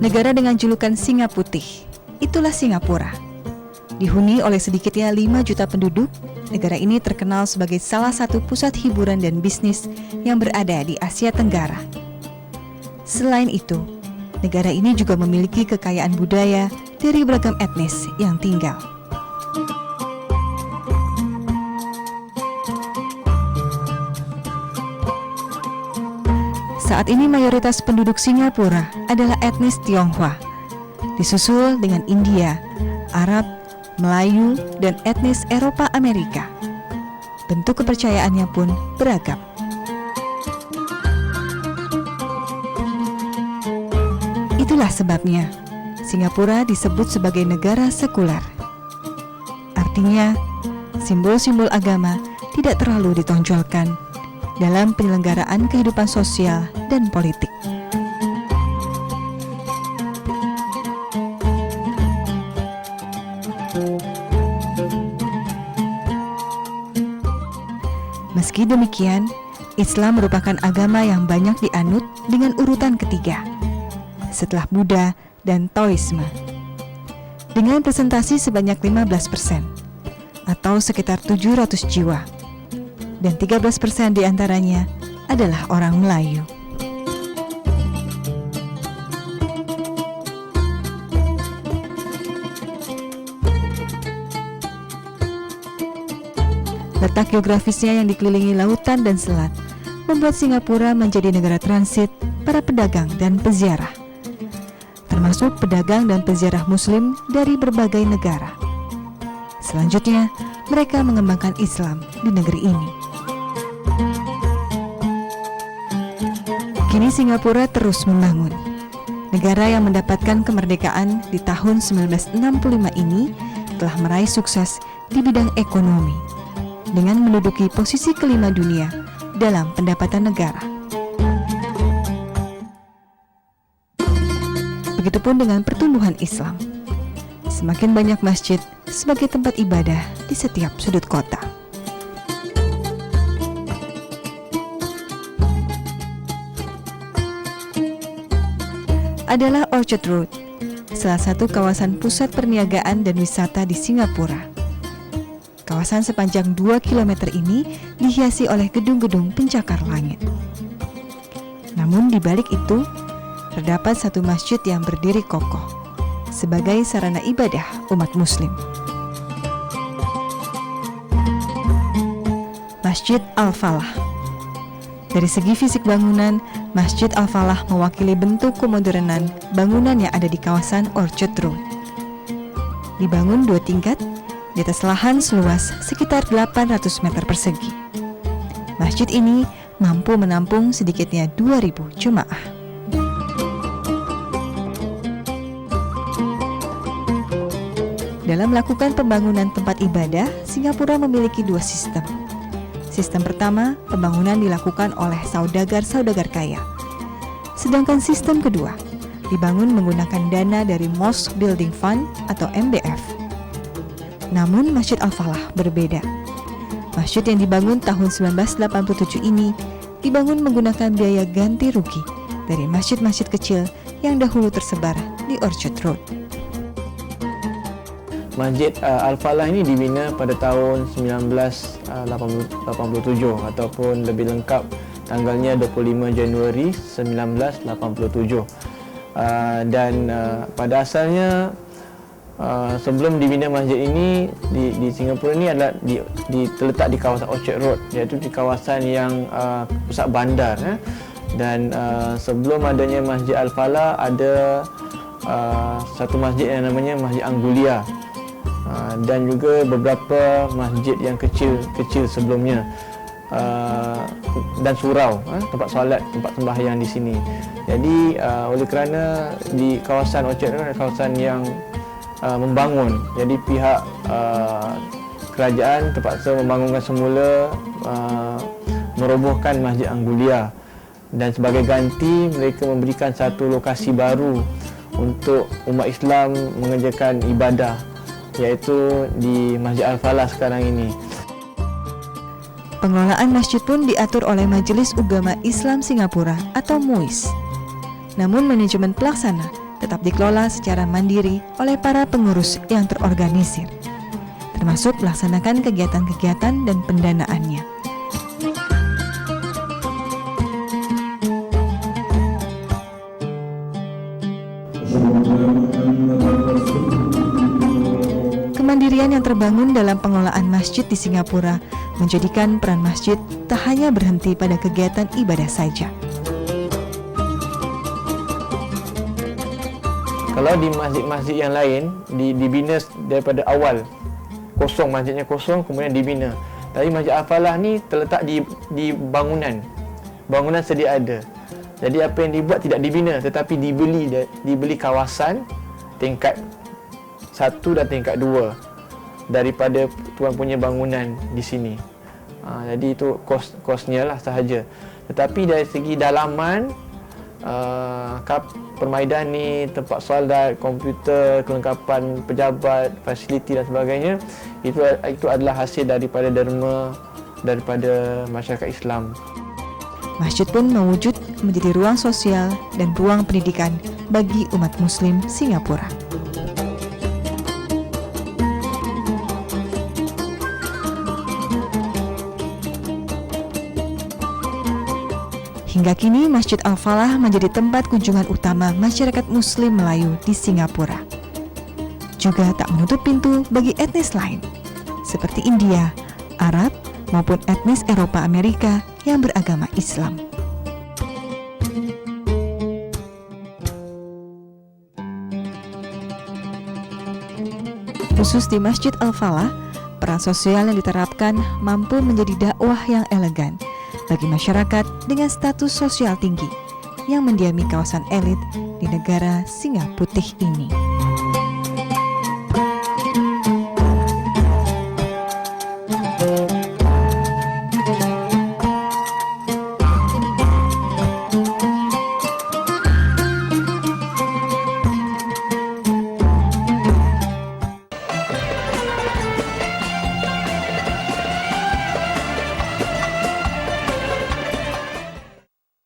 Negara dengan julukan Singa Putih, itulah Singapura. Dihuni oleh sedikitnya 5 juta penduduk, negara ini terkenal sebagai salah satu pusat hiburan dan bisnis yang berada di Asia Tenggara. Selain itu, negara ini juga memiliki kekayaan budaya dari beragam etnis yang tinggal. Saat ini mayoritas penduduk Singapura adalah etnis Tionghoa, disusul dengan India, Arab, Melayu, dan etnis Eropa Amerika. Bentuk kepercayaannya pun beragam. Itulah sebabnya Singapura disebut sebagai negara sekuler. Artinya, simbol-simbol agama tidak terlalu ditonjolkan dalam penyelenggaraan kehidupan sosial dan politik. Meski demikian, Islam merupakan agama yang banyak dianut dengan urutan ketiga, setelah Buddha dan Taoisme, dengan presentasi sebanyak 15%, atau sekitar 700 jiwa. Dan 13% diantaranya adalah orang Melayu. Letak geografisnya yang dikelilingi lautan dan selat membuat Singapura menjadi negara transit para pedagang dan peziarah, termasuk pedagang dan peziarah Muslim dari berbagai negara. Selanjutnya, mereka mengembangkan Islam di negeri ini. Kini Singapura terus membangun. Negara yang mendapatkan kemerdekaan di tahun 1965 ini telah meraih sukses di bidang ekonomi dengan menduduki posisi kelima dunia dalam pendapatan negara. Begitupun dengan pertumbuhan Islam. Semakin banyak masjid sebagai tempat ibadah di setiap sudut kota. Adalah Orchard Road, salah satu kawasan pusat perniagaan dan wisata di Singapura. Kawasan sepanjang 2 km ini dihiasi oleh gedung-gedung pencakar langit. Namun di balik itu, terdapat satu masjid yang berdiri kokoh sebagai sarana ibadah umat Muslim. Masjid Al-Falah. Dari segi fisik bangunan, Masjid Al-Falah mewakili bentuk kemodernan bangunan yang ada di kawasan Orchard Road. Dibangun 2 tingkat di atas lahan seluas sekitar 800 meter persegi. Masjid ini mampu menampung sedikitnya 2.000 jemaah. Dalam melakukan pembangunan tempat ibadah, Singapura memiliki 2 sistem. Sistem pertama, pembangunan dilakukan oleh saudagar-saudagar kaya. Sedangkan sistem kedua, dibangun menggunakan dana dari Mosque Building Fund atau MBF. Namun Masjid Al-Falah berbeda. Masjid yang dibangun tahun 1987 ini dibangun menggunakan biaya ganti rugi dari masjid-masjid kecil yang dahulu tersebar di Orchard Road. Masjid Al-Falah ini dibina pada tahun 1987 ataupun lebih lengkap tanggalnya 25 Januari 1987. Dan pada asalnya sebelum dibina masjid ini di Singapura ini adalah terletak di kawasan Orchard Road, iaitu di kawasan yang pusat bandar. Dan sebelum adanya Masjid Al-Falah ada satu masjid yang namanya Masjid Anggulia. Dan juga beberapa masjid yang kecil sebelumnya dan surau, tempat solat, tempat sembahyang di sini. Jadi oleh kerana di kawasan Orchard Road adalah kawasan yang membangun, jadi pihak kerajaan terpaksa membangunkan semula, merobohkan Masjid Anggulia, dan sebagai ganti mereka memberikan satu lokasi baru untuk umat Islam mengerjakan ibadah, iaitu di Masjid Al-Falah sekarang ini. Pengelolaan masjid pun diatur oleh Majelis Ugama Islam Singapura atau MUIS. Namun manajemen pelaksana tetap dikelola secara mandiri oleh para pengurus yang terorganisir, termasuk melaksanakan kegiatan-kegiatan dan pendanaannya. Kemandirian yang terbangun dalam pengelolaan masjid di Singapura menjadikan peran masjid tak hanya berhenti pada kegiatan ibadah saja. Kalau di masjid-masjid yang lain dibina daripada awal, kosong, masjidnya kosong kemudian dibina. Tapi Masjid Al-Falah ni terletak di bangunan sedia ada. Jadi apa yang dibuat tidak dibina tetapi dibeli kawasan tingkat 1 dan tingkat 2 daripada tuan punya bangunan di sini. Jadi itu kosnya lah sahaja. Tetapi dari segi dalaman, permaidan ni, tempat solat, komputer, kelengkapan pejabat, fasiliti dan sebagainya, itu adalah hasil daripada derma daripada masyarakat Islam. Masjid pun mewujud menjadi ruang sosial dan ruang pendidikan bagi umat Muslim Singapura. Hingga kini Masjid Al-Falah menjadi tempat kunjungan utama masyarakat Muslim Melayu di Singapura. Juga tak menutup pintu bagi etnis lain, seperti India, Arab, maupun etnis Eropa Amerika yang beragama Islam. Khusus di Masjid Al-Falah, peran sosial yang diterapkan mampu menjadi dakwah yang elegan bagi masyarakat dengan status sosial tinggi yang mendiami kawasan elit di negara Singa Putih ini.